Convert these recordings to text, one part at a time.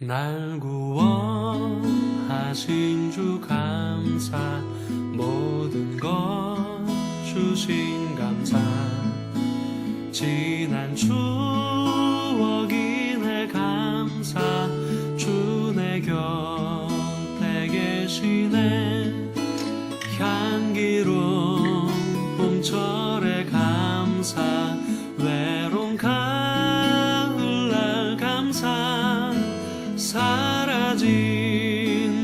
날 구원하신 주 감사, 모든 것 주신 감사. 지난 추억이네 감사, 주 내 곁에 계시네. 향기로운 봄철에 감사, 외로운 가을날 감사. 사라진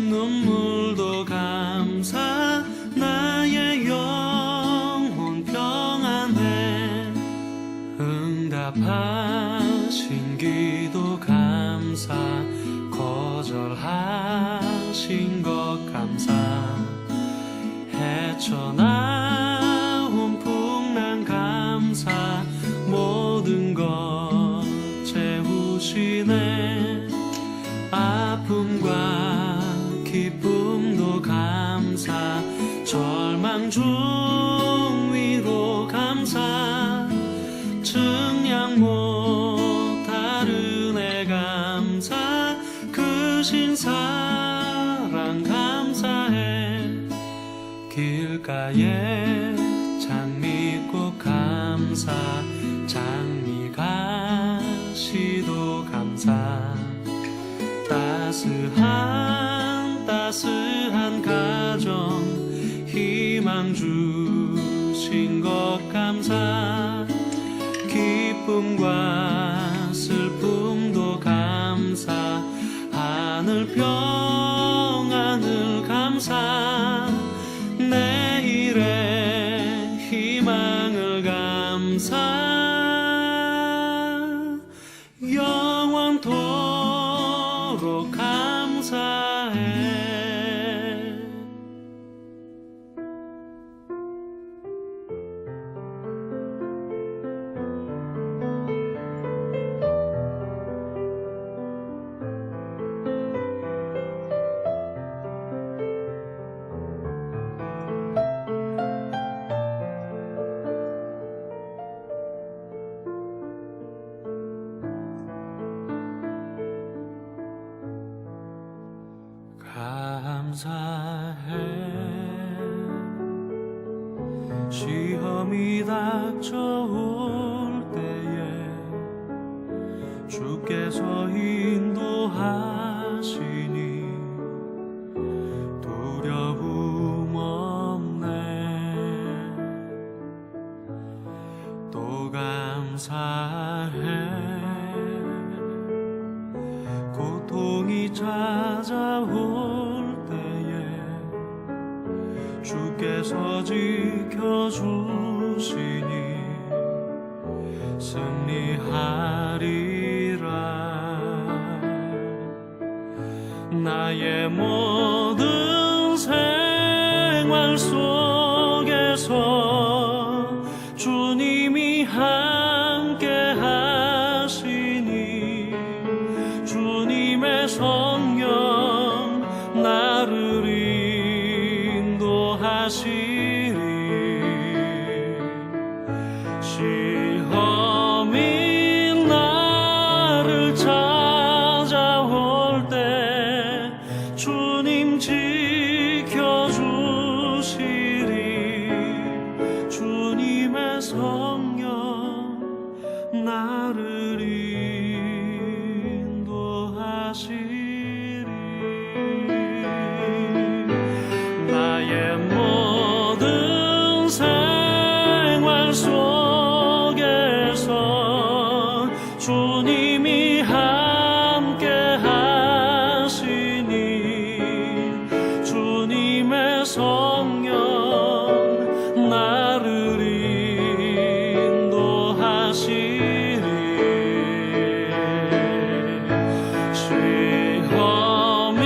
눈물도 감사, 나의 영혼 평안해. 응답하신 기도 감사, 거절하신 것 감사. 헤쳐나온 풍랑 감사, 모든 것 채우시네. 아픔과 기쁨도 감사, 절망 중 위로 감사. 증량 못할 은혜 감사, 크신 사랑 감사해. 길가에 장미꽃 감사, 장미가시도 감사. 따스한 가정, 희망 주신 것 감사. 기쁨과 슬픔도 감사, 하늘 평안을 감사. 내일의 희망을 감사, 영원토록 감사해. 감사해. 시험이 닥쳐올 때에 주께서 인도하시니 두려움 없네. 또 감사해. 고통이 찾아올 때에 주께서 지켜주시니 승리하리라. 나의 모든 생활 속에서 주님이 함께 하시니 주님의 성령 나를 인도하시리. 시험이 나를 찾아올 때 주님 지켜주시리. 주님의 성령 나를 인도하시리. 나의 모든 생활 속에서 주님이 함께 하시니 주님의 성령 나를 인도하시리. 시험이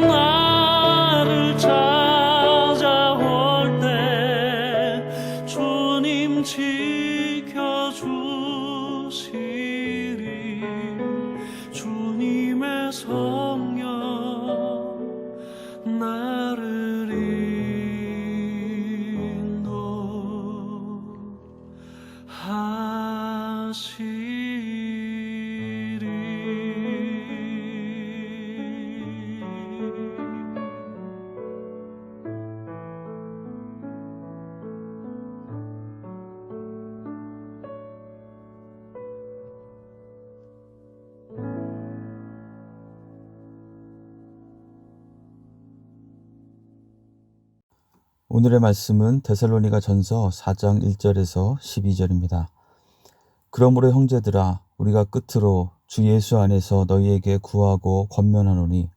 나를 찾아올 때 주님 지켜주시리. 주님의 성령 나를 인도하시리. 오늘의 말씀은 데살로니가 전서 4장 1절에서 12절입니다. 그러므로 형제들아 우리가 끝으로 주 예수 안에서 너희에게 구하고 권면하노니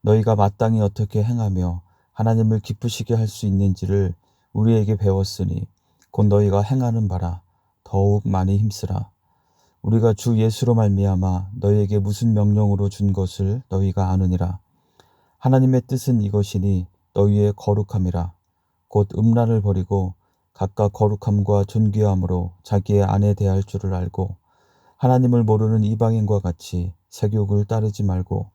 너희가 마땅히 어떻게 행하며 하나님을 기쁘시게 할 수 있는지를 우리에게 배웠으니 곧 너희가 행하는 바라 더욱 많이 힘쓰라. 우리가 주 예수로 말미암아 너희에게 무슨 명령으로 준 것을 너희가 아느니라. 하나님의 뜻은 이것이니 너희의 거룩함이라. 곧 음란을 버리고 각각 거룩함과 존귀함으로 자기의 아내 대할 줄을 알고 하나님을 모르는 이방인과 같이 세욕을 따르지 말고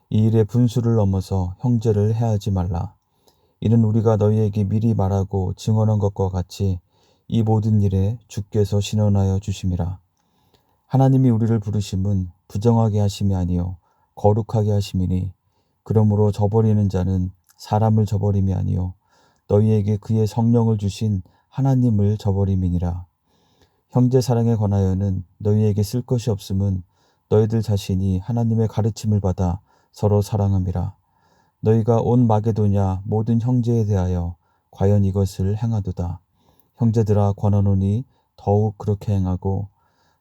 이 일에 분수를 넘어서 형제를 해하지 말라. 이는 우리가 너희에게 미리 말하고 증언한 것과 같이 이 모든 일에 주께서 신원하여 주심이라. 하나님이 우리를 부르심은 부정하게 하심이 아니요 거룩하게 하심이니 그러므로 저버리는 자는 사람을 저버림이 아니요 너희에게 그의 성령을 주신 하나님을 저버림이니라. 형제 사랑에 관하여는 너희에게 쓸 것이 없음은 너희들 자신이 하나님의 가르침을 받아 서로 사랑함이라. 너희가 온 마게도냐 모든 형제에 대하여 과연 이것을 행하도다. 형제들아 권하노니 더욱 그렇게 행하고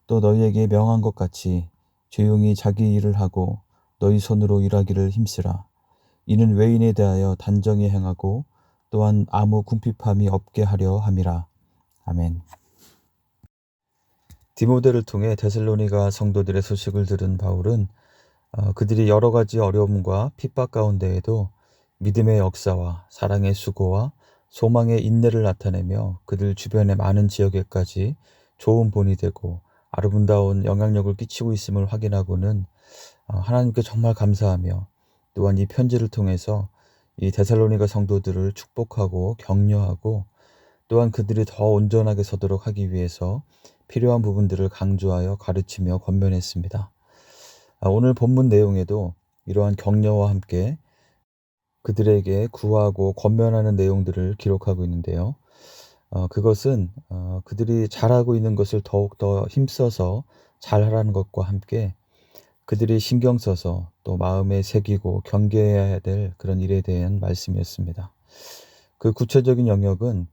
또 너희에게 명한 것 같이 조용히 자기 일을 하고 너희 손으로 일하기를 힘쓰라. 이는 외인에 대하여 단정히 행하고 또한 아무 궁핍함이 없게 하려 함이라. 아멘. 디모데를 통해 데살로니가 성도들의 소식을 들은 바울은 그들이 여러 가지 어려움과 핍박 가운데에도 믿음의 역사와 사랑의 수고와 소망의 인내를 나타내며 그들 주변의 많은 지역에까지 좋은 본이 되고 아름다운 영향력을 끼치고 있음을 확인하고는 하나님께 정말 감사하며 또한 이 편지를 통해서 이 데살로니가 성도들을 축복하고 격려하고 또한 그들이 더 온전하게 서도록 하기 위해서 필요한 부분들을 강조하여 가르치며 권면했습니다. 오늘 본문 내용에도 이러한 격려와 함께 그들에게 구하고 권면하는 내용들을 기록하고 있는데요. 그것은 그들이 잘하고 있는 것을 더욱더 힘써서 잘하라는 것과 함께 그들이 신경 써서 또 마음에 새기고 경계해야 될 그런 일에 대한 말씀이었습니다. 그 구체적인 영역은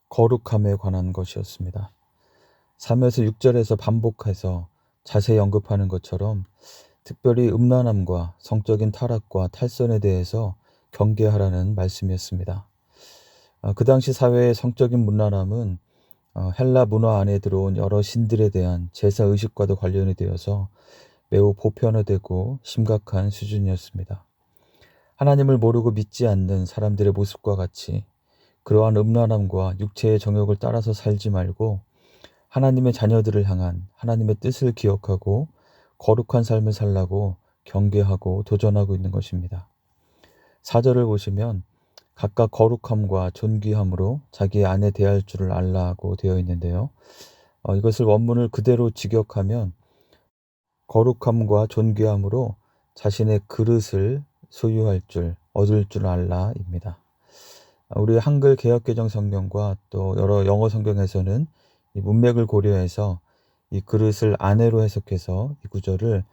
거룩함에 관한 것이었습니다. 3에서 6절에서 반복해서 자세히 언급하는 것처럼 특별히 음란함과 성적인 타락과 탈선에 대해서 경계하라는 말씀이었습니다. 그 당시 사회의 성적인 문란함은 헬라 문화 안에 들어온 여러 신들에 대한 제사의식과도 관련이 되어서 매우 보편화되고 심각한 수준이었습니다. 하나님을 모르고 믿지 않는 사람들의 모습과 같이 그러한 음란함과 육체의 정욕을 따라서 살지 말고 하나님의 자녀들을 향한 하나님의 뜻을 기억하고 거룩한 삶을 살라고 경계하고 도전하고 있는 것입니다. 4절을 보시면 각각 거룩함과 존귀함으로 자기의 아내 대할 줄을 알라고 되어 있는데요. 이것을 원문을 그대로 직역하면 거룩함과 존귀함으로 자신의 그릇을 소유할 줄, 얻을 줄 알라입니다. 우리 한글 개역개정 성경과 또 여러 영어 성경에서는 이 문맥을 고려해서 이 그릇을 아내로 해석해서 이 구절을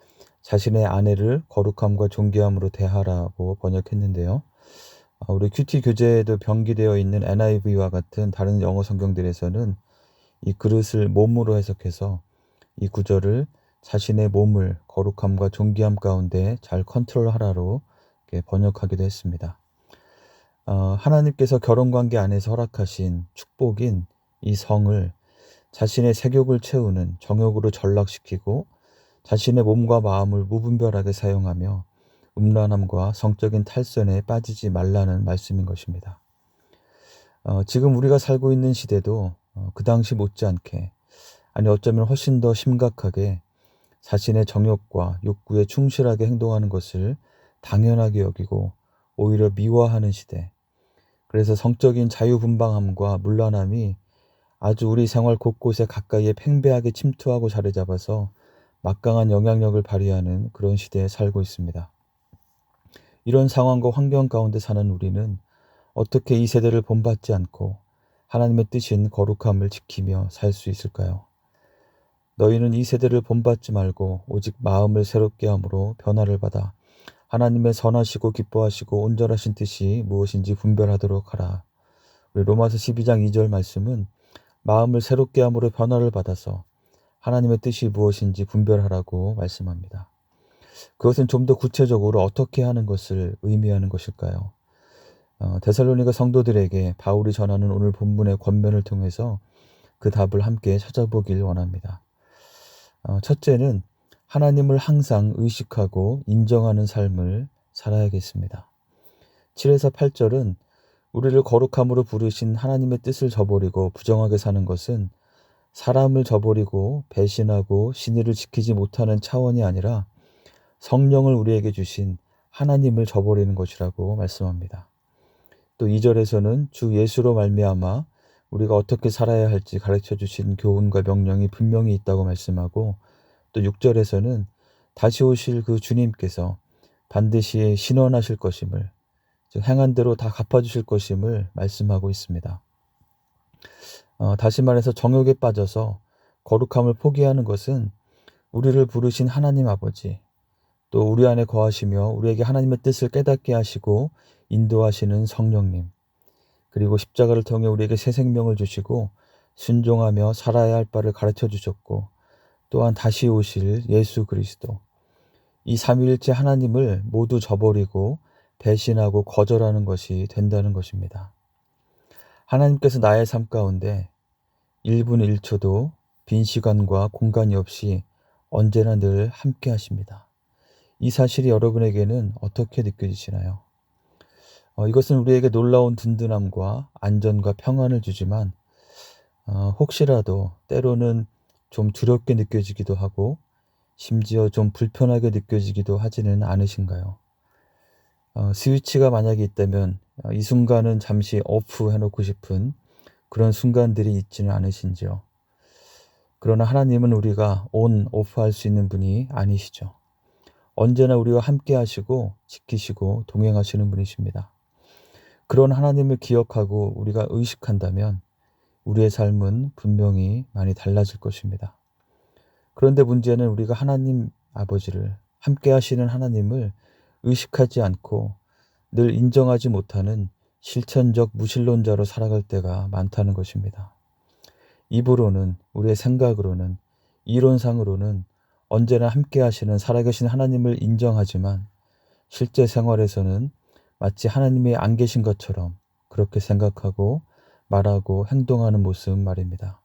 자신의 아내를 거룩함과 존귀함으로 대하라고 번역했는데요. 우리 큐티 교재에도 병기되어 있는 NIV와 같은 다른 영어 성경들에서는 이 그릇을 몸으로 해석해서 이 구절을 자신의 몸을 거룩함과 존귀함 가운데 잘 컨트롤하라로 번역하기도 했습니다. 하나님께서 결혼관계 안에서 허락하신 축복인 이 성을 자신의 색욕을 채우는 정욕으로 전락시키고 자신의 몸과 마음을 무분별하게 사용하며 음란함과 성적인 탈선에 빠지지 말라는 말씀인 것입니다. 지금 우리가 살고 있는 시대도 그 당시 못지않게 아니 어쩌면 훨씬 더 심각하게 자신의 정욕과 욕구에 충실하게 행동하는 것을 당연하게 여기고 오히려 미화하는 시대. 그래서 성적인 자유분방함과 문란함이 아주 우리 생활 곳곳에 가까이에 팽배하게 침투하고 자리 잡아서 막강한 영향력을 발휘하는 그런 시대에 살고 있습니다. 이런 상황과 환경 가운데 사는 우리는 어떻게 이 세대를 본받지 않고 하나님의 뜻인 거룩함을 지키며 살 수 있을까요? 너희는 이 세대를 본받지 말고 오직 마음을 새롭게 함으로 변화를 받아 하나님의 선하시고 기뻐하시고 온전하신 뜻이 무엇인지 분별하도록 하라. 우리 로마서 12장 2절 말씀은 마음을 새롭게 함으로 변화를 받아서 하나님의 뜻이 무엇인지 분별하라고 말씀합니다. 그것은 좀 더 구체적으로 어떻게 하는 것을 의미하는 것일까요? 데살로니가 성도들에게 바울이 전하는 오늘 본문의 권면을 통해서 그 답을 함께 찾아보길 원합니다. 첫째는 하나님을 항상 의식하고 인정하는 삶을 살아야겠습니다. 7에서 8절은 우리를 거룩함으로 부르신 하나님의 뜻을 저버리고 부정하게 사는 것은 사람을 저버리고 배신하고 신의를 지키지 못하는 차원이 아니라 성령을 우리에게 주신 하나님을 저버리는 것이라고 말씀합니다. 또 2절에서는 주 예수로 말미암아 우리가 어떻게 살아야 할지 가르쳐 주신 교훈과 명령이 분명히 있다고 말씀하고, 또 6절에서는 다시 오실 그 주님께서 반드시 신원하실 것임을, 즉 행한 대로 다 갚아주실 것임을 말씀하고 있습니다. 다시 말해서 정욕에 빠져서 거룩함을 포기하는 것은 우리를 부르신 하나님 아버지, 또 우리 안에 거하시며 우리에게 하나님의 뜻을 깨닫게 하시고 인도하시는 성령님, 그리고 십자가를 통해 우리에게 새 생명을 주시고 순종하며 살아야 할 바를 가르쳐 주셨고, 또한 다시 오실 예수 그리스도, 이 삼위일체 하나님을 모두 저버리고 배신하고 거절하는 것이 된다는 것입니다. 하나님께서 나의 삶 가운데 1분 1초도 빈 시간과 공간이 없이 언제나 늘 함께 하십니다. 이 사실이 여러분에게는 어떻게 느껴지시나요? 이것은 우리에게 놀라운 든든함과 안전과 평안을 주지만 혹시라도 때로는 좀 두렵게 느껴지기도 하고 심지어 좀 불편하게 느껴지기도 하지는 않으신가요? 스위치가 만약에 있다면 이 순간은 잠시 오프 해놓고 싶은 그런 순간들이 있지는 않으신지요? 그러나 하나님은 우리가 온, 오프 할 수 있는 분이 아니시죠. 언제나 우리와 함께 하시고 지키시고 동행하시는 분이십니다. 그런 하나님을 기억하고 우리가 의식한다면 우리의 삶은 분명히 많이 달라질 것입니다. 그런데 문제는 우리가 하나님 아버지를, 함께 하시는 하나님을 의식하지 않고 늘 인정하지 못하는 실천적 무신론자로 살아갈 때가 많다는 것입니다. 입으로는, 우리의 생각으로는, 이론상으로는 언제나 함께 하시는 살아계신 하나님을 인정하지만 실제 생활에서는 마치 하나님이 안 계신 것처럼 그렇게 생각하고 말하고 행동하는 모습 말입니다.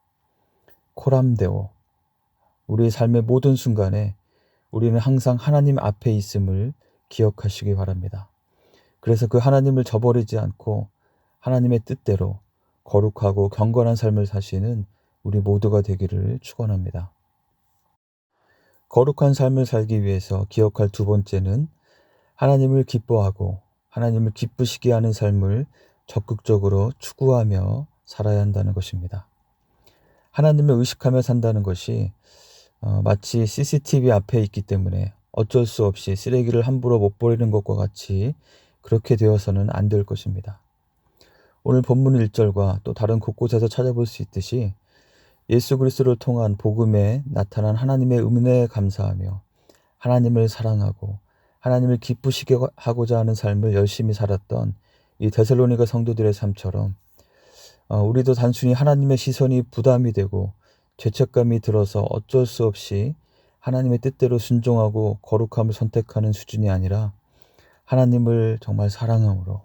코람데오, 우리의 삶의 모든 순간에 우리는 항상 하나님 앞에 있음을 기억하시기 바랍니다. 그래서 그 하나님을 저버리지 않고 하나님의 뜻대로 거룩하고 경건한 삶을 사시는 우리 모두가 되기를 축원합니다. 거룩한 삶을 살기 위해서 기억할 두 번째는 하나님을 기뻐하고 하나님을 기쁘시게 하는 삶을 적극적으로 추구하며 살아야 한다는 것입니다. 하나님을 의식하며 산다는 것이 마치 CCTV 앞에 있기 때문에 어쩔 수 없이 쓰레기를 함부로 못 버리는 것과 같이 그렇게 되어서는 안 될 것입니다. 오늘 본문 1절과 또 다른 곳곳에서 찾아볼 수 있듯이 예수 그리스도를 통한 복음에 나타난 하나님의 은혜에 감사하며 하나님을 사랑하고 하나님을 기쁘시게 하고자 하는 삶을 열심히 살았던 이 데살로니가 성도들의 삶처럼 우리도 단순히 하나님의 시선이 부담이 되고 죄책감이 들어서 어쩔 수 없이 하나님의 뜻대로 순종하고 거룩함을 선택하는 수준이 아니라 하나님을 정말 사랑함으로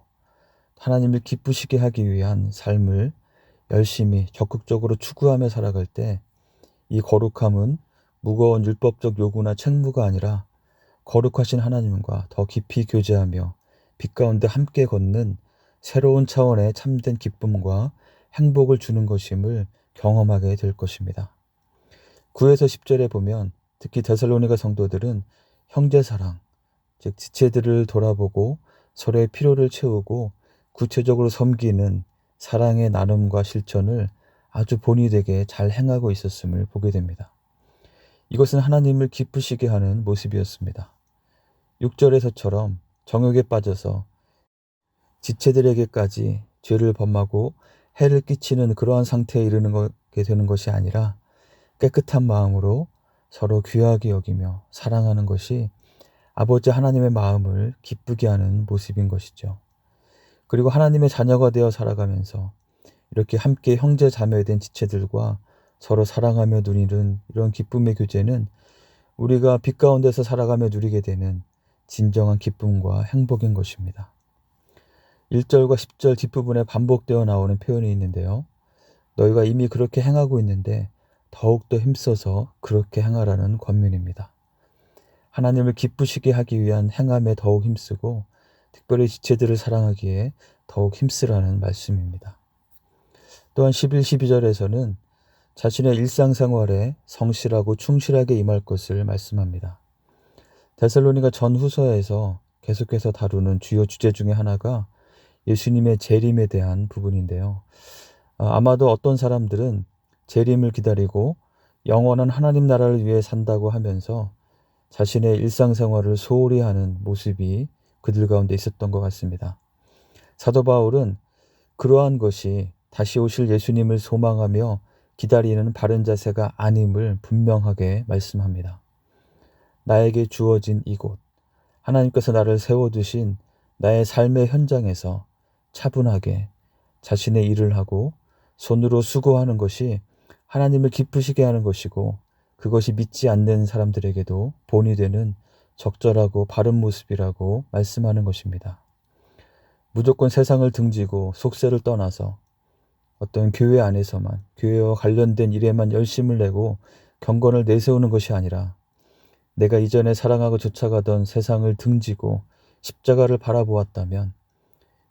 하나님을 기쁘시게 하기 위한 삶을 열심히 적극적으로 추구하며 살아갈 때 이 거룩함은 무거운 율법적 요구나 책무가 아니라 거룩하신 하나님과 더 깊이 교제하며 빛 가운데 함께 걷는 새로운 차원의 참된 기쁨과 행복을 주는 것임을 경험하게 될 것입니다. 9에서 10절에 보면 특히 데살로니가 성도들은 형제사랑, 즉 지체들을 돌아보고 서로의 필요를 채우고 구체적으로 섬기는 사랑의 나눔과 실천을 아주 본의되게 잘 행하고 있었음을 보게 됩니다. 이것은 하나님을 기쁘시게 하는 모습이었습니다. 6절에서처럼 정욕에 빠져서 지체들에게까지 죄를 범하고 해를 끼치는 그러한 상태에 이르게 되는 것이 아니라 깨끗한 마음으로 서로 귀하게 여기며 사랑하는 것이 아버지 하나님의 마음을 기쁘게 하는 모습인 것이죠. 그리고 하나님의 자녀가 되어 살아가면서 이렇게 함께 형제 자매된 지체들과 서로 사랑하며 누리는 이런 기쁨의 교제는 우리가 빛 가운데서 살아가며 누리게 되는 진정한 기쁨과 행복인 것입니다. 1절과 10절 뒷부분에 반복되어 나오는 표현이 있는데요. 너희가 이미 그렇게 행하고 있는데 더욱더 힘써서 그렇게 행하라는 권면입니다. 하나님을 기쁘시게 하기 위한 행함에 더욱 힘쓰고 특별히 지체들을 사랑하기에 더욱 힘쓰라는 말씀입니다. 또한 11, 12절에서는 자신의 일상생활에 성실하고 충실하게 임할 것을 말씀합니다. 데살로니가 전후서에서 계속해서 다루는 주요 주제 중에 하나가 예수님의 재림에 대한 부분인데요. 아마도 어떤 사람들은 재림을 기다리고 영원한 하나님 나라를 위해 산다고 하면서 자신의 일상생활을 소홀히 하는 모습이 그들 가운데 있었던 것 같습니다. 사도 바울은 그러한 것이 다시 오실 예수님을 소망하며 기다리는 바른 자세가 아님을 분명하게 말씀합니다. 나에게 주어진 이곳, 하나님께서 나를 세워두신 나의 삶의 현장에서 차분하게 자신의 일을 하고 손으로 수고하는 것이 하나님을 기쁘시게 하는 것이고 그것이 믿지 않는 사람들에게도 본이 되는 적절하고 바른 모습이라고 말씀하는 것입니다. 무조건 세상을 등지고 속세를 떠나서 어떤 교회 안에서만 교회와 관련된 일에만 열심을 내고 경건을 내세우는 것이 아니라 내가 이전에 사랑하고 쫓아가던 세상을 등지고 십자가를 바라보았다면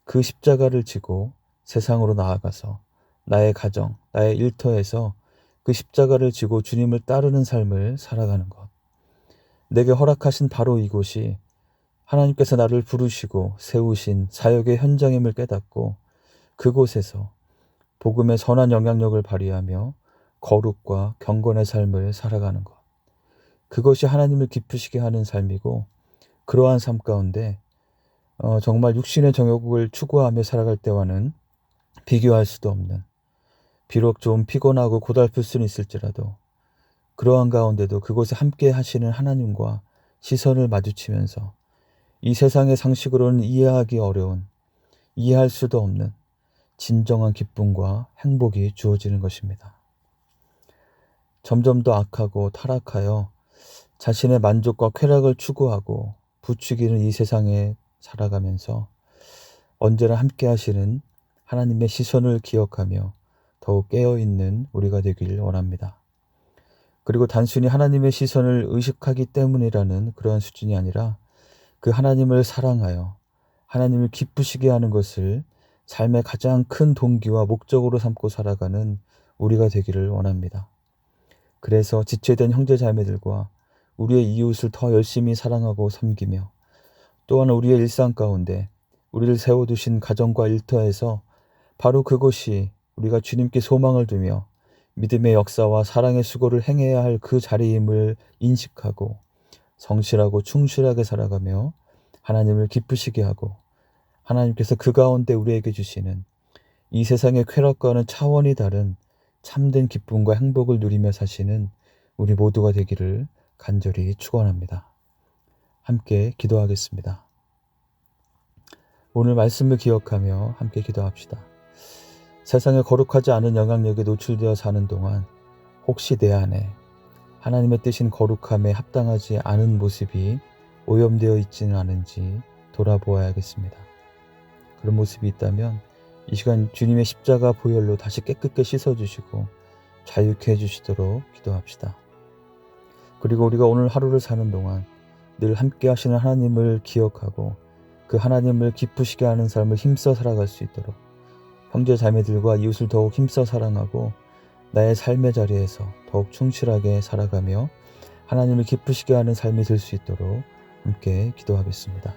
그 십자가를 지고 세상으로 나아가서 나의 가정, 나의 일터에서 그 십자가를 지고 주님을 따르는 삶을 살아가는 것. 내게 허락하신 바로 이곳이 하나님께서 나를 부르시고 세우신 사역의 현장임을 깨닫고 그곳에서 복음의 선한 영향력을 발휘하며 거룩과 경건의 삶을 살아가는 것. 그것이 하나님을 기쁘시게 하는 삶이고 그러한 삶 가운데 정말 육신의 정욕을 추구하며 살아갈 때와는 비교할 수도 없는 비록 좀 피곤하고 고달플 수는 있을지라도 그러한 가운데도 그곳에 함께 하시는 하나님과 시선을 마주치면서 이 세상의 상식으로는 이해하기 어려운 이해할 수도 없는 진정한 기쁨과 행복이 주어지는 것입니다. 점점 더 악하고 타락하여 자신의 만족과 쾌락을 추구하고 부추기는 이 세상에 살아가면서 언제나 함께 하시는 하나님의 시선을 기억하며 더욱 깨어있는 우리가 되길 원합니다. 그리고 단순히 하나님의 시선을 의식하기 때문이라는 그러한 수준이 아니라 그 하나님을 사랑하여 하나님을 기쁘시게 하는 것을 삶의 가장 큰 동기와 목적으로 삼고 살아가는 우리가 되기를 원합니다. 그래서 지체된 형제 자매들과 우리의 이웃을 더 열심히 사랑하고 섬기며 또한 우리의 일상 가운데 우리를 세워두신 가정과 일터에서 바로 그것이 우리가 주님께 소망을 두며 믿음의 역사와 사랑의 수고를 행해야 할 그 자리임을 인식하고 성실하고 충실하게 살아가며 하나님을 기쁘시게 하고 하나님께서 그 가운데 우리에게 주시는 이 세상의 쾌락과는 차원이 다른 참된 기쁨과 행복을 누리며 사시는 우리 모두가 되기를 간절히 축원합니다. 함께 기도하겠습니다. 오늘 말씀을 기억하며 함께 기도합시다. 세상에 거룩하지 않은 영향력에 노출되어 사는 동안 혹시 내 안에 하나님의 뜻인 거룩함에 합당하지 않은 모습이 오염되어 있지는 않은지 돌아보아야겠습니다. 그런 모습이 있다면 이 시간 주님의 십자가 보혈로 다시 깨끗게 씻어주시고 자유케 해주시도록 기도합시다. 그리고 우리가 오늘 하루를 사는 동안 늘 함께 하시는 하나님을 기억하고 그 하나님을 기쁘시게 하는 삶을 힘써 살아갈 수 있도록 형제 자매들과 이웃을 더욱 힘써 사랑하고 나의 삶의 자리에서 더욱 충실하게 살아가며 하나님을 기쁘시게 하는 삶이 될 수 있도록 함께 기도하겠습니다.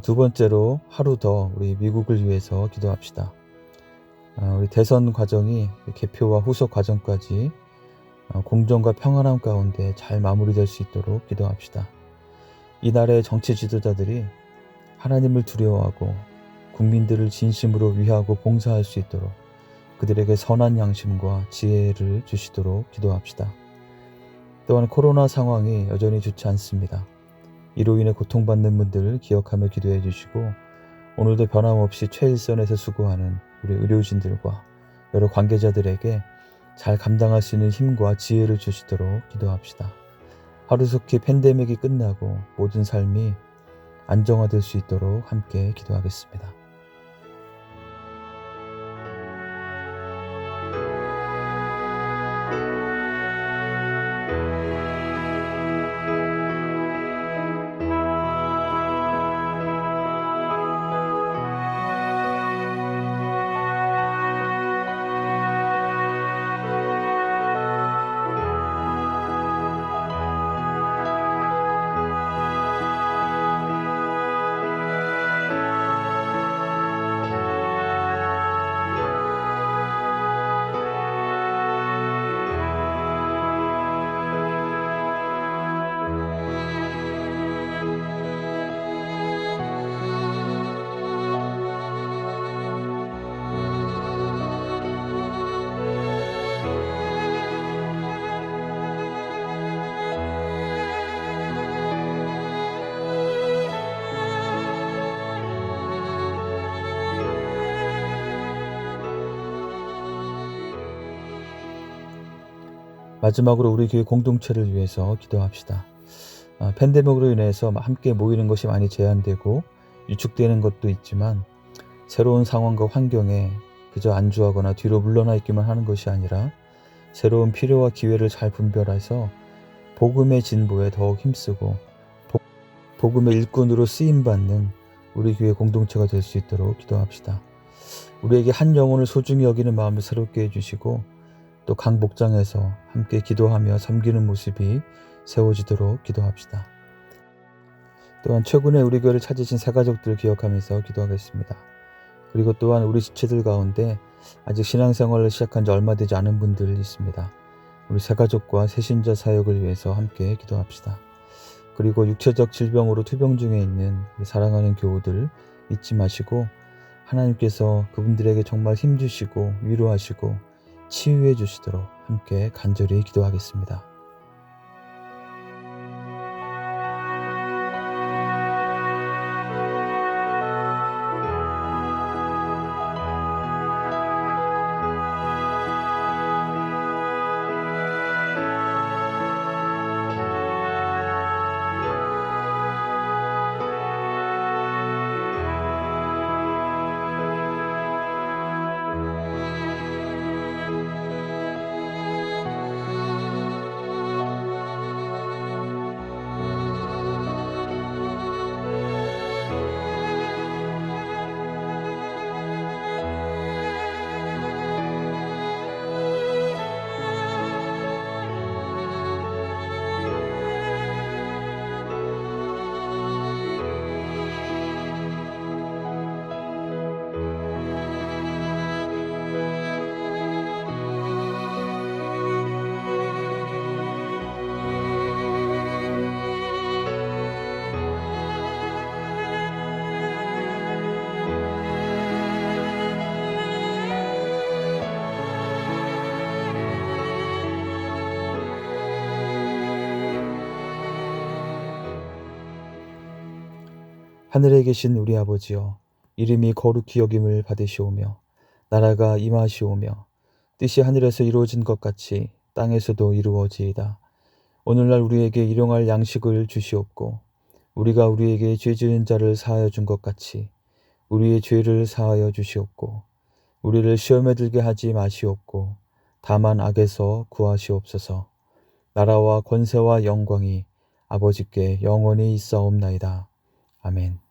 두 번째로 하루 더 우리 미국을 위해서 기도합시다. 우리 대선 과정이 개표와 후속 과정까지 공정과 평안함 가운데 잘 마무리될 수 있도록 기도합시다. 이 나라의 정치 지도자들이 하나님을 두려워하고 국민들을 진심으로 위하고 봉사할 수 있도록 그들에게 선한 양심과 지혜를 주시도록 기도합시다. 또한 코로나 상황이 여전히 좋지 않습니다. 이로 인해 고통받는 분들을 기억하며 기도해 주시고 오늘도 변함없이 최일선에서 수고하는 우리 의료진들과 여러 관계자들에게 잘 감당할 수 있는 힘과 지혜를 주시도록 기도합시다. 하루속히 팬데믹이 끝나고 모든 삶이 안정화될 수 있도록 함께 기도하겠습니다. 마지막으로 우리 교회 공동체를 위해서 기도합시다. 팬데믹으로 인해서 함께 모이는 것이 많이 제한되고 위축되는 것도 있지만 새로운 상황과 환경에 그저 안주하거나 뒤로 물러나 있기만 하는 것이 아니라 새로운 필요와 기회를 잘 분별해서 복음의 진보에 더욱 힘쓰고 복음의 일꾼으로 쓰임받는 우리 교회 공동체가 될 수 있도록 기도합시다. 우리에게 한 영혼을 소중히 여기는 마음을 새롭게 해주시고 또 각 목장에서 함께 기도하며 섬기는 모습이 세워지도록 기도합시다. 또한 최근에 우리 교회를 찾으신 새가족들을 기억하면서 기도하겠습니다. 그리고 또한 우리 지체들 가운데 아직 신앙생활을 시작한 지 얼마 되지 않은 분들 있습니다. 우리 새가족과 새신자 사역을 위해서 함께 기도합시다. 그리고 육체적 질병으로 투병 중에 있는 우리 사랑하는 교우들 잊지 마시고 하나님께서 그분들에게 정말 힘주시고 위로하시고 치유해 주시도록 함께 간절히 기도하겠습니다. 하늘에 계신 우리 아버지여, 이름이 거룩히 여김을 받으시오며 나라가 임하시오며 뜻이 하늘에서 이루어진 것 같이 땅에서도 이루어지이다. 오늘날 우리에게 일용할 양식을 주시옵고 우리가 우리에게 죄 지은 자를 사하여 준 것 같이 우리의 죄를 사하여 주시옵고 우리를 시험에 들게 하지 마시옵고 다만 악에서 구하시옵소서. 나라와 권세와 영광이 아버지께 영원히 있사옵나이다. 아멘.